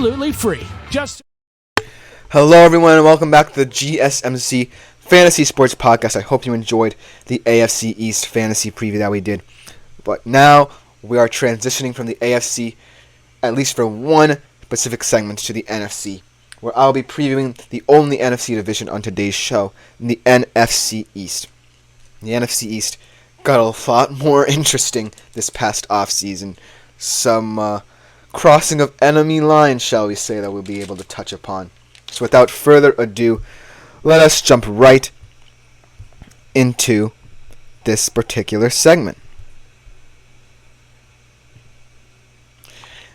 Absolutely free. Just Hello, everyone, and welcome back to the GSMC Fantasy Sports Podcast. I hope you enjoyed the AFC East fantasy preview that we did. But now we are transitioning from the AFC, at least for one specific segment, to the NFC, where I'll be previewing the only NFC division on today's show, the NFC East. The NFC East got a lot more interesting this past offseason. Some crossing of enemy lines, shall we say, that we'll be able to touch upon. So without further ado, let us jump right into this particular segment.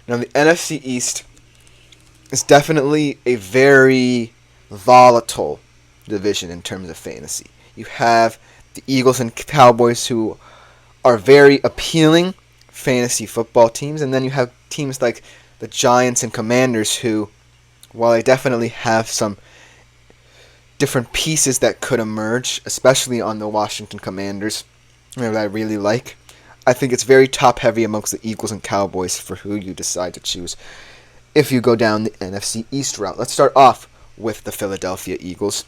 Now, the NFC East is definitely a very volatile division in terms of fantasy. You have the Eagles and Cowboys, who are very appealing fantasy football teams, and then you have teams like the Giants and Commanders, who, while they definitely have some different pieces that could emerge, especially on the Washington Commanders, that I really like, I think it's very top-heavy amongst the Eagles and Cowboys for who you decide to choose if you go down the NFC East route. Let's start off with the Philadelphia Eagles.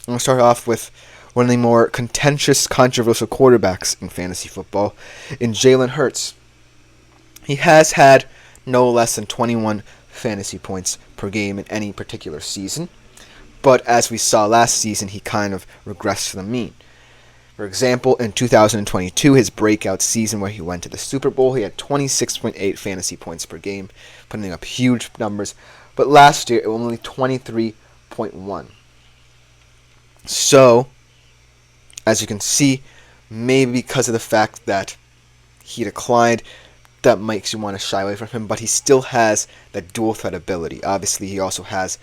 I'm going to start off with one of the more contentious, controversial quarterbacks in fantasy football, in Jalen Hurts. He has had no less than 21 fantasy points per game in any particular season, but as we saw last season, he kind of regressed to the mean. For example, in 2022, his breakout season where he went to the Super Bowl, he had 26.8 fantasy points per game, putting up huge numbers, but last year it was only 23.1. So, as you can see, maybe because of the fact that he declined, that makes you want to shy away from him, but he still has that dual threat ability. Obviously, he also has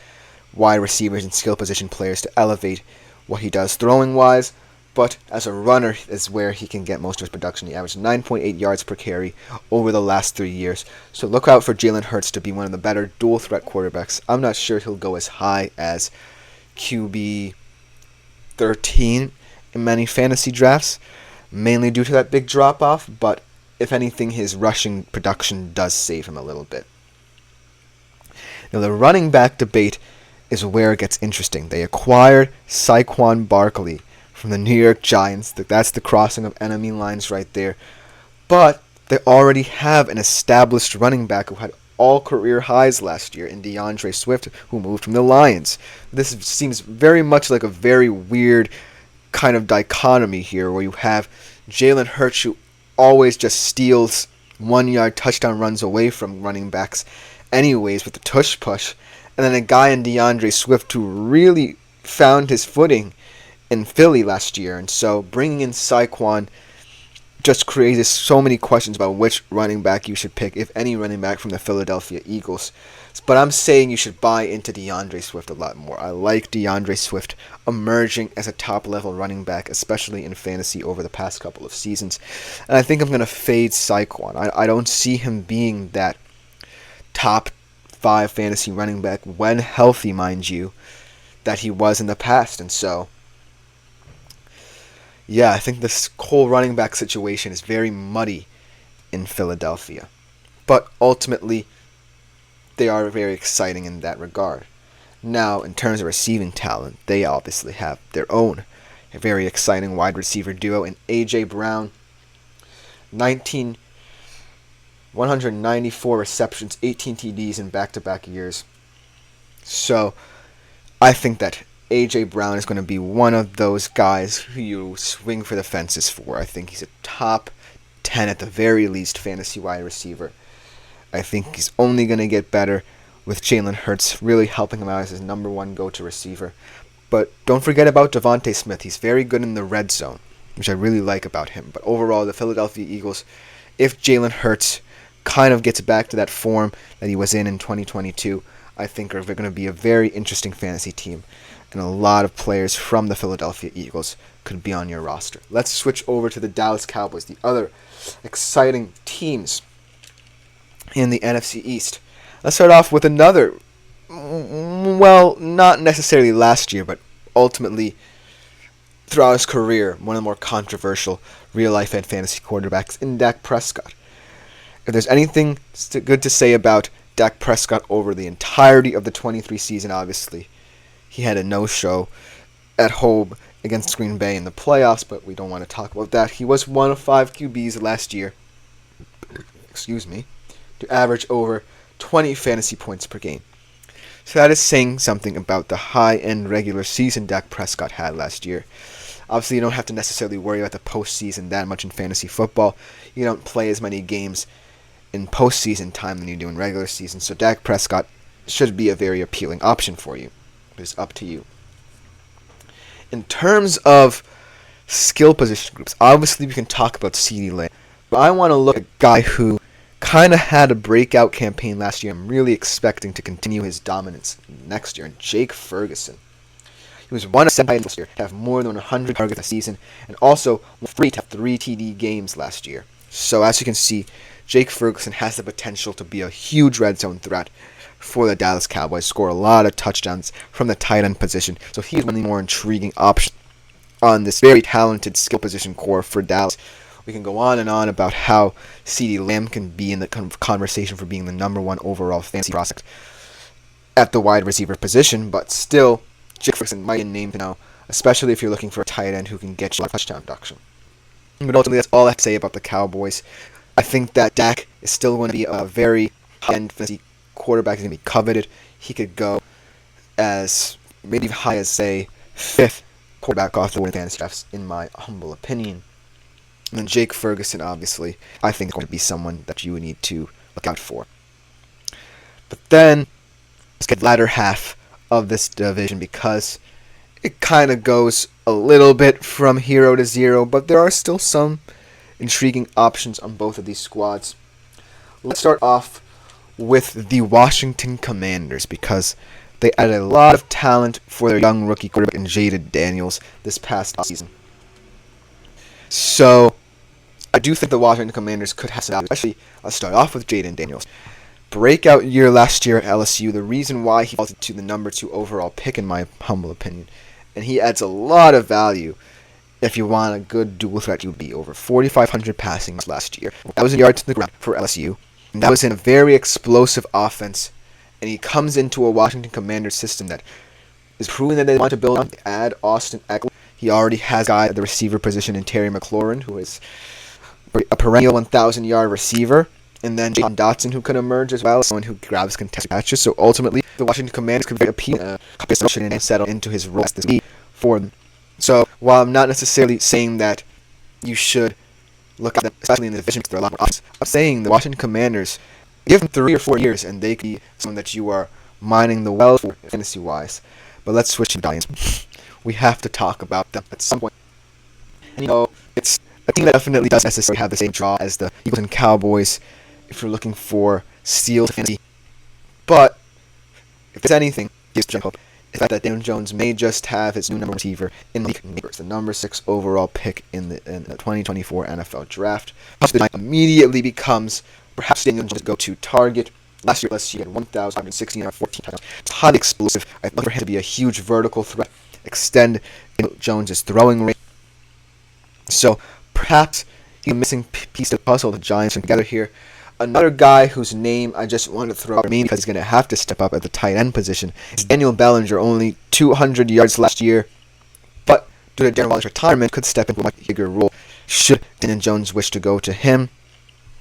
wide receivers and skill position players to elevate what he does throwing-wise, but as a runner is where he can get most of his production. He averaged 9.8 yards per carry over the last 3 years, so look out for Jalen Hurts to be one of the better dual threat quarterbacks. I'm not sure he'll go as high as QB 13 in many fantasy drafts, mainly due to that big drop-off, but if anything, his rushing production does save him a little bit. Now, the running back debate is where it gets interesting. They acquired Saquon Barkley from the New York Giants. That's the crossing of enemy lines right there. But they already have an established running back who had all career highs last year in DeAndre Swift, who moved from the Lions. This seems very much like a very weird kind of dichotomy here, where you have Jalen Hurts, who always just steals 1-yard touchdown runs away from running backs anyways with the tush push, and then a guy in DeAndre Swift who really found his footing in Philly last year. And so bringing in Saquon just creates so many questions about which running back you should pick, if any running back from the Philadelphia Eagles. But I'm saying you should buy into DeAndre Swift a lot more. I like DeAndre Swift emerging as a top-level running back, especially in fantasy over the past couple of seasons. And I think I'm going to fade Saquon. I don't see him being that top 5 fantasy running back, when healthy, mind you, that he was in the past. And so, yeah, I think this whole running back situation is very muddy in Philadelphia. But ultimately, they are very exciting in that regard. Now, in terms of receiving talent, they obviously have their own a very exciting wide receiver duo in A.J. Brown. 194 receptions, 18 TDs in back-to-back years. So, I think that A.J. Brown is going to be one of those guys who you swing for the fences for. I think he's a top 10 at the very least fantasy wide receiver. I think he's only going to get better with Jalen Hurts really helping him out as his number one go-to receiver. But don't forget about Devontae Smith. He's very good in the red zone, which I really like about him. But overall, the Philadelphia Eagles, if Jalen Hurts kind of gets back to that form that he was in 2022, I think are going to be a very interesting fantasy team. And a lot of players from the Philadelphia Eagles could be on your roster. Let's switch over to the Dallas Cowboys, the other exciting teams in the NFC East. Let's start off with another, well, not necessarily last year, but ultimately throughout his career, one of the more controversial real-life and fantasy quarterbacks in Dak Prescott. If there's anything good to say about Dak Prescott over the entirety of the 23 season, obviously. He had a no-show at home against Green Bay in the playoffs, but we don't want to talk about that. He was one of 5 QBs last year, to average over 20 fantasy points per game. So that is saying something about the high-end regular season Dak Prescott had last year. Obviously, you don't have to necessarily worry about the postseason that much in fantasy football. You don't play as many games in postseason time than you do in regular season, so Dak Prescott should be a very appealing option for you. It's up to you. In terms of skill position groups, obviously we can talk about CeeDee Lamb, but I want to look at a guy who kind of had a breakout campaign last year. I'm really expecting to continue his dominance next year, and Jake Ferguson. He was one of 7 titles last year to have more than 100 targets a season, and also 3 TD games last year. So as you can see, Jake Ferguson has the potential to be a huge red zone threat for the Dallas Cowboys, score a lot of touchdowns from the tight end position. So he's one of the more intriguing options on this very talented skill position core for Dallas. We can go on and on about how CeeDee Lamb can be in the conversation for being the number 1 overall fantasy prospect at the wide receiver position, but still, Jake Ferguson might be a name to know, especially if you're looking for a tight end who can get you a touchdown production. But ultimately, that's all I have to say about the Cowboys. I think that Dak is still going to be a very high-end fantasy quarterback. He's going to be coveted. He could go as maybe high as, say, 5th quarterback off the winning fantasy drafts, in my humble opinion. And then Jake Ferguson, obviously, I think is going to be someone that you would need to look out for. But then, let's get the latter half of this division, because it kind of goes a little bit from hero to zero, but there are still some intriguing options on both of these squads. Let's start off with the Washington Commanders, because they added a lot of talent for their young rookie quarterback in Jaden Daniels this past season. So, I do think the Washington Commanders could have some value. Especially, I'll start off with Jaden Daniels. Breakout year last year at LSU. The reason why he falls to the number 2 overall pick, in my humble opinion. And he adds a lot of value if you want a good dual threat QB. Over 4,500 passing last year. That was in yards to the ground for LSU. And that was in a very explosive offense. And he comes into a Washington Commanders system that is proving that they want to build on. They add Austin Eckler. He already has a guy at the receiver position in Terry McLaurin, who is a perennial 1,000-yard receiver. And then Jahan Dotson, who could emerge as well, someone who grabs contested catches. So ultimately, the Washington Commanders could be appealing and settle into his role as the lead for them. So while I'm not necessarily saying that you should look at them, especially in the division, because there are a lot more options, I'm saying the Washington Commanders, give them 3 or 4 years, and they could be someone that you are mining the well for fantasy-wise. But let's switch to Giants. We have to talk about them at some point. And it's a team that definitely doesn't necessarily have the same draw as the Eagles and Cowboys if you're looking for steals fantasy. But if there's anything, gives hope, is that Daniel Jones may just have his new number 1 receiver in Malik Neighbors, the number 6 overall pick in the 2024 NFL Draft. The Giants immediately becomes perhaps Daniel Jones' go-to target. Last year, he had 1,516 or 14 touchdowns. It's highly explosive. I look for him to be a huge vertical threat, extend Daniel Jones' throwing rate. So perhaps he's a missing piece of the puzzle the Giants put together here. Another guy whose name I just wanted to throw out, mainly because he's going to have to step up at the tight end position, is Daniel Bellinger, only 200 yards last year, but due to Darren Waller's retirement, could step into a much bigger role should Daniel Jones wish to go to him.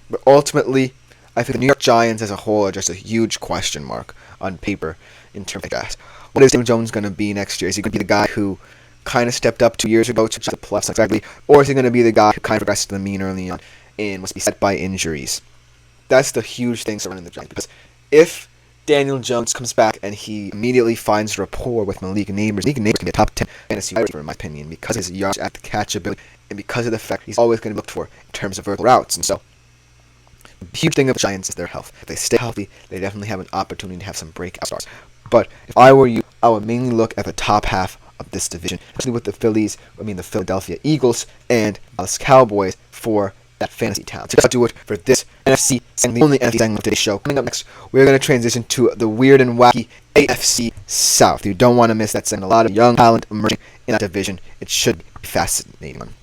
But ultimately, I think the New York Giants as a whole are just a huge question mark on paper in terms of that. What is Daniel Jones going to be next year? Is he going to be the guy who kind of stepped up 2 years ago to the plus exactly, or is he going to be the guy who kind of regressed to the mean early on and was beset by injuries? That's the huge thing surrounding the Giants, because if Daniel Jones comes back and he immediately finds rapport with Malik Neighbors can be a top 10 fantasy receiver in my opinion, because of his yards at the catch ability and because of the fact he's always going to be looked for in terms of vertical routes. And so, the huge thing of the Giants is their health. If they stay healthy, they definitely have an opportunity to have some breakout stars. But if I were you, I would mainly look at the top half of this division, especially with the Philadelphia Eagles and Dallas Cowboys for that fantasy talent. So that's do it for this NFC segment, the only NFC segment of today's show. Coming up next, we're going to transition to the weird and wacky AFC South. You don't want to miss that segment. A lot of young talent emerging in that division. It should be a fascinating one.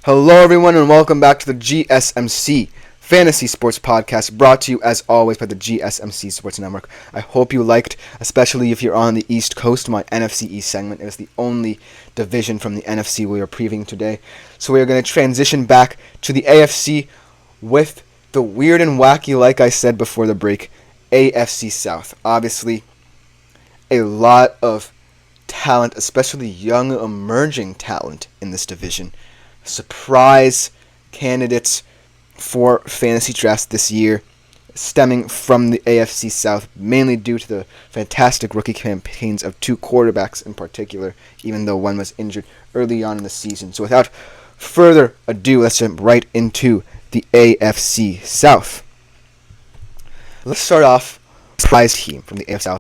Hello, everyone, and welcome back to the GSMC Fantasy Sports Podcast, brought to you, as always, by the GSMC Sports Network. I hope you liked, especially if you're on the East Coast, my NFC East segment. It is the only division from the NFC we are previewing today. So we are going to transition back to the AFC with the weird and wacky, like I said before the break, AFC South. Obviously, a lot of talent, especially young emerging talent in this division. Surprise candidates for fantasy drafts this year, stemming from the AFC South, mainly due to the fantastic rookie campaigns of two quarterbacks in particular, even though one was injured early on in the season. So without further ado, let's jump right into the AFC South. Let's start off with the surprise team from the AFC South.